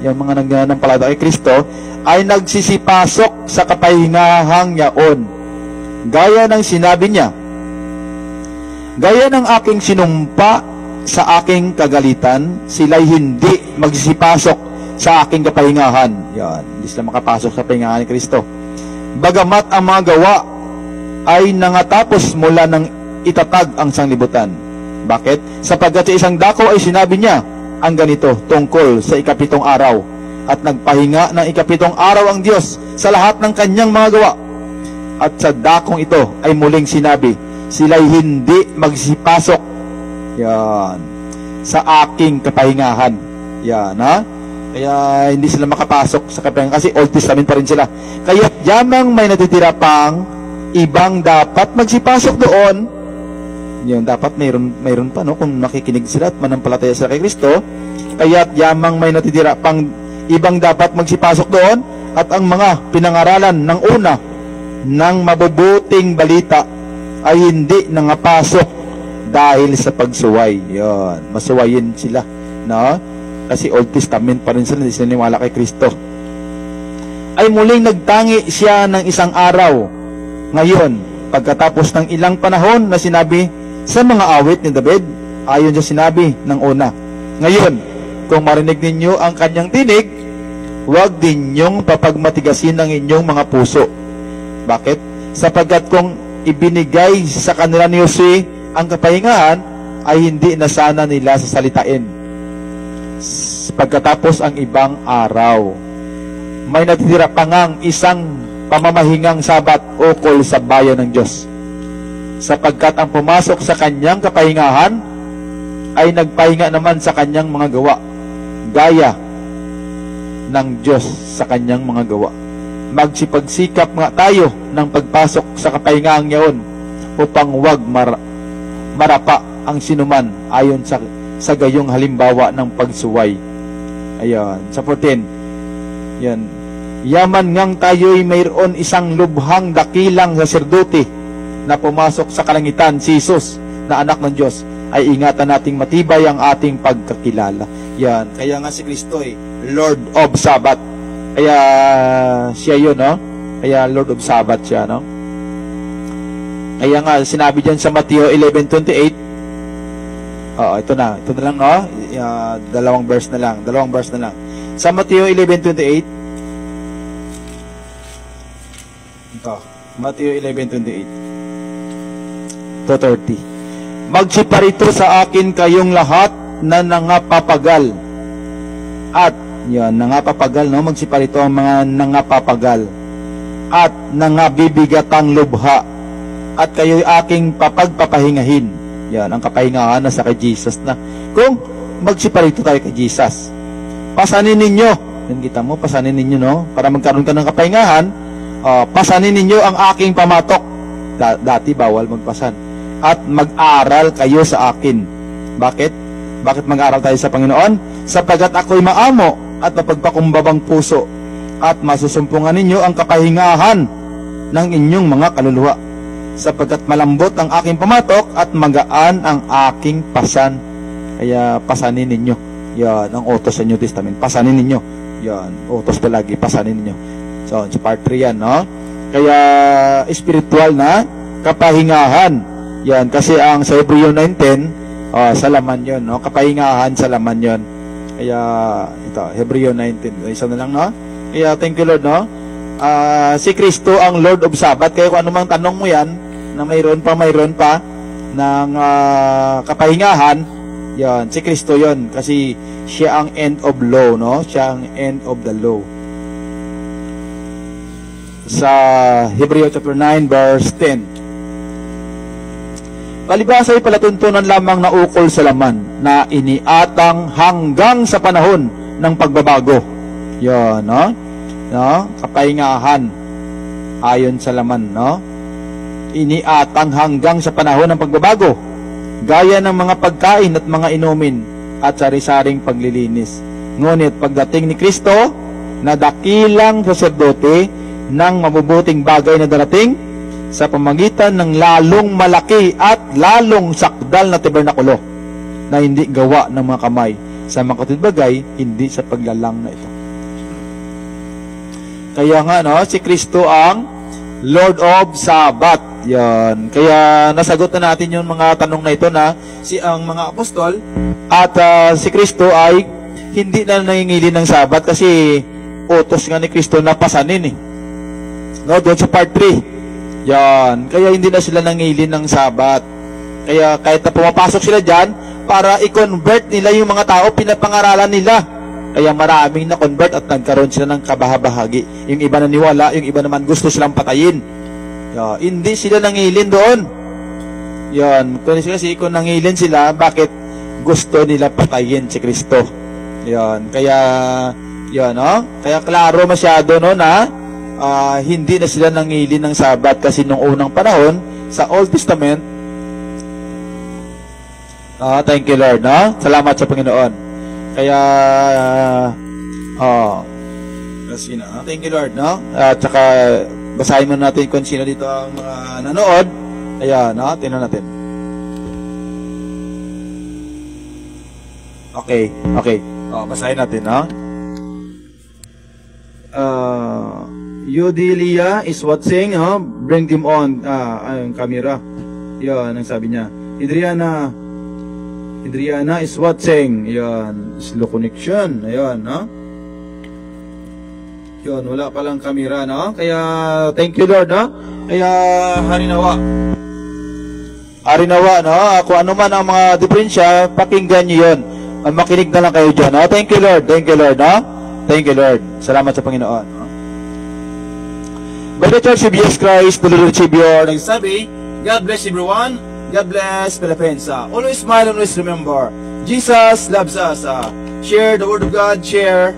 yung mga nagnanampalataya kay Kristo, ay nagsisipasok sa kapahingahang yaon. Gaya ng sinabi niya, gaya ng aking sinumpa sa aking kagalitan, sila'y hindi magsisipasok sa aking kapahingahan. Yan, hindi sila makapasok sa kapahingahan ni Kristo. Bagamat ang mga gawa ay nangatapos mula ng itatag ang sanglibutan. Bakit? Sapagkat sa isang dako ay sinabi niya ang ganito tungkol sa ikapitong araw. At nagpahinga ng ikapitong araw ang Diyos sa lahat ng kanyang mga gawa. At sa dakong ito ay muling sinabi, sila'y hindi magsipasok. Yan. Sa aking kapahingahan. Yan, ha? Kaya hindi sila makapasok sa kapahingahan kasi Old Testament pa rin sila. Kaya yamang may natitira pang ibang dapat magsipasok doon. Yun, dapat mayroon pa, no? Kung nakikinig sila at manampalataya sila kay Kristo. Kaya yamang may natitira pang ibang dapat magsipasok doon at ang mga pinangaralan ng una ng mabubuting balita ay hindi nangapasok dahil sa pagsuway. Yun, masuwayin sila, no? Kasi Old Testament pa rin sila, hindi sila niwala kay Kristo. Ay muling nagtangi siya ng isang araw. Ngayon, pagkatapos ng ilang panahon na sinabi sa mga awit ni David, ayon sa sinabi ng una. Ngayon, kung marinig ninyo ang kanyang tinig, huwag ninyong papagmatigasin ang inyong mga puso. Bakit? Sapagkat kung ibinigay sa kanila ni Jose ang kapahingahan, ay hindi na sana nila sasalitain. Pagkatapos ang ibang araw, may natitira pa ngang isang pamamahingang sabat ukol sa bayan ng Diyos. Sapagkat ang pumasok sa kanyang kapahingahan ay nagpahinga naman sa kanyang mga gawa, gaya ng Diyos sa kanyang mga gawa. Magsipagsikap nga tayo ng pagpasok sa kapahingahan niyaon upang wag marapa ang sinuman ayon sa gayong halimbawa ng pagsuway. Ayan, sa 14. Yan. Yaman ngang tayo'y mayroon isang lubhang dakilang saserdote na pumasok sa kalangitan, si Jesus na anak ng Diyos, ay ingatan nating matibay ang ating pagkakilala. Yan. Kaya nga si Kristo Lord of Sabbath. Kaya siya yun, no? Kaya Lord of Sabbath siya, no? Kaya nga, sinabi dyan sa Mateo 11:28, ito na lang, no? Dalawang verse na lang. Sa Mateo 11:28, ito, Mateo 11:28 to 30. Magsiparito sa akin kayong lahat na nangapapagal. At, yan, nangapapagal, no? Magsiparito ang mga nangapapagal. At nangabibigatang lubha. At kayo'y aking papagpapahingahin. Yan, ang kapahingahan na sa kay Jesus na. Kung magsiparito tayo kay Jesus, pasanin ninyo. Yan kita mo, pasanin ninyo, no? Para magkaroon ka ng kapahingahan, pasanin ninyo ang aking pamatok. Dati bawal magpasan. At mag-aral kayo sa akin. Bakit? Bakit mag-aral tayo sa Panginoon? Sapagkat ako'y maamo at mapagpakumbabang puso at masusumpungan ninyo ang kapahingahan ng inyong mga kaluluwa. Sapagkat malambot ang aking pamatok at magaan ang aking pasan. Kaya pasanin ninyo. Yan, ang utos sa New Testament. Pasanin ninyo. Yan, utos palagi, pasanin ninyo. So, sa part 3 yan, no? Kaya, spiritual na kapahingahan. Yan, kasi ang sa Hebreo 9:10, sa laman yun, no? Kapahingahan sa laman yun. Kaya, ito, Hebreo 9:10. Isa na lang, no? Kaya, thank you, Lord, no? Si Kristo ang Lord of Sabbath. Kaya kung anumang tanong mo yan, na mayroon pa ng kapahingahan, yan, si Kristo yon, kasi siya ang end of law, no? Siya ang end of the law. Sa Hebreo chapter 9 verse 10, palibasa ay palatuntunan lamang na ukol sa laman na iniatang hanggang sa panahon ng pagbabago. Yan, no? No? Kapahingahan ayon sa laman, no? Iniatang hanggang sa panahon ng pagbabago, gaya ng mga pagkain at mga inumin at sari-saring paglilinis. Ngunit pagdating ni Kristo na dakilang saserdote ng mabubuting bagay na darating sa pamagitan ng lalong malaki at lalong sakdal na tabernakulo na hindi gawa ng mga kamay, sa mga bagay, hindi sa paglalang na ito. Kaya nga, no, si Kristo ang Lord of Sabbath. Yan. Kaya nasagot na natin yung mga tanong na ito na ang mga apostol at si Kristo ay hindi na nangingili ng Sabbath kasi utos nga ni Kristo na pasanin, no, doon sa part 3. Yan. Kaya hindi na sila nangingili ng Sabbath. Kaya kahit na pumapasok sila dyan, para i-convert nila yung mga tao, pinapangaralan nila. Kaya maraming na-convert at nagkaroon sila ng kabahabahagi. Yung iba naniwala, yung iba naman gusto silang patayin. Hindi sila nangilin doon. Yan. Kasi kung nangilin sila, bakit gusto nila patayin si Kristo? Yan. Kaya, yan, no? Kaya klaro masyado, no, na hindi na sila nangilin ng Sabat kasi nung unang panahon, sa Old Testament, thank you, Lord, no? Salamat sa Panginoon. Kaya, kasi na, thank you, Lord, no? At saka, basahin mo natin kung sino dito ang mga nanood. Ayan, no? Tingnan natin. Okay. Basahin natin, no? Yudilia is watching, bring him on. Ang camera. Yan, ang sabi niya. Adriana is watching. Yan, slow connection. Ayan, no? Yun, wala palang camera, no? Kaya, thank you, Lord, no? Kaya, harinawa, no? Kung ano man ang mga diferensya, pakinggan nyo yun. Makinig na lang kayo dyan, no? Thank you, Lord, no? Thank you, Lord. Salamat sa Panginoon, no? By the Church of Jesus Christ, the Lord Savior, nagsabi, God bless everyone. God bless Philippines. Always smile, always remember, Jesus loves us. Share the Word of God, share